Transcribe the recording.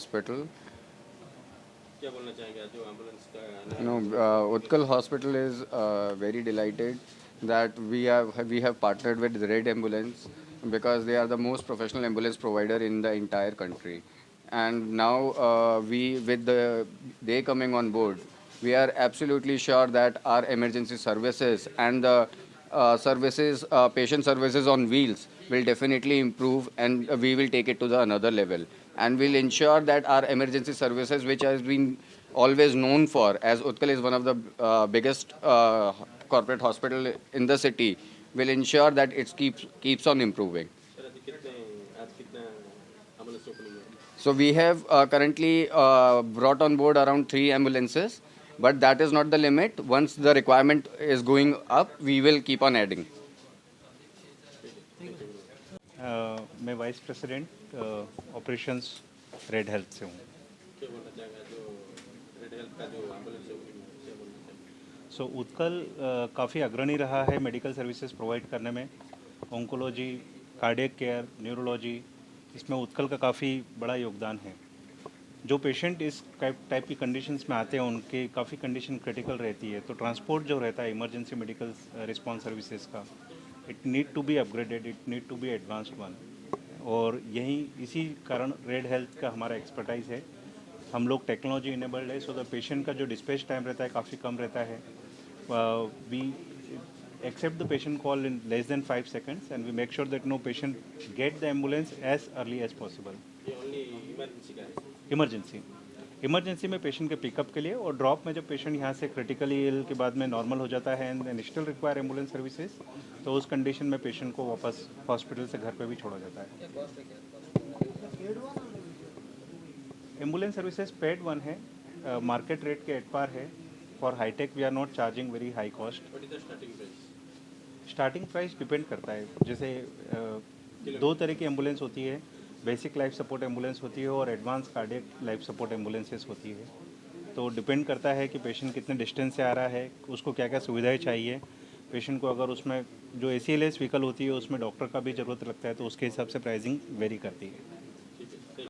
Hospital. क्या बोलना चाहेंगे आज जो एम्बुलेंस का No, Utkal Hospital is very delighted that we have partnered with Red Ambulance because they are the most professional ambulance provider in the entire country. And now we with they coming on board, we are absolutely sure that our emergency services and the patient services on wheels will definitely improve, and we will take it to the another level, and will ensure that our emergency services, which has been always known for, as Utkal is one of the biggest corporate hospital in the city, will ensure that it keeps on improving. Sir आज कितना ambulance opening है So we have currently brought on board around 3 ambulances, but that is not the limit. Once the requirement is going up, we will keep on adding. मैं vice president operations red health से हूँ। क्या बोलना चाहेंगे जो red health का जो ambulance opening है क्या बोलना चाहेंगे सो उत्कल काफ़ी अग्रणी रहा है मेडिकल सर्विसेज प्रोवाइड करने में। ऑन्कोलॉजी, कार्डियक केयर, न्यूरोलॉजी, इसमें उत्कल का काफ़ी बड़ा योगदान है। जो पेशेंट इस टाइप की कंडीशंस में आते हैं उनकी काफ़ी कंडीशन क्रिटिकल रहती है, तो ट्रांसपोर्ट जो रहता है इमरजेंसी मेडिकल रिस्पांस सर्विसेज का, it need to be upgraded, it need to be advanced one. और यही इसी कारण रेड हेल्थ का हमारा एक्सपर्टाइज है। हम लोग टेक्नोलॉजी इनेबल्ड है, सो द पेशेंट का जो डिस्पैच टाइम रहता है काफ़ी कम रहता है। We accept the patient call in less than 5 seconds and we make sure that no patient get the ambulance as early as possible. ये ओनली इमरजेंसी का है इमरजेंसी में पेशेंट के पिकअप के लिए, और ड्रॉप में जब पेशेंट यहाँ से क्रिटिकली इल के बाद में नॉर्मल हो जाता है and still require ambulance services, तो उस कंडीशन में पेशेंट को वापस हॉस्पिटल से घर पे भी छोड़ा जाता है। एम्बुलेंस सर्विसेज पेड वन है, मार्केट रेट के एट पार है। For hi tech we are not charging very high cost. What is the starting price starting price depend करता है, जैसे दो तरह की एम्बुलेंस होती है, बेसिक लाइफ सपोर्ट एम्बुलेंस होती है और advance cardiac life support ambulances होती है। तो डिपेंड करता है कि पेशेंट कितने डिस्टेंस से आ रहा है, उसको क्या क्या सुविधाएं चाहिए। पेशेंट को अगर उसमें जो ACLS व्हीकल होती है उसमें डॉक्टर का भी ज़रूरत लगता है, तो उसके हिसाब से प्राइसिंग वेरी करती है।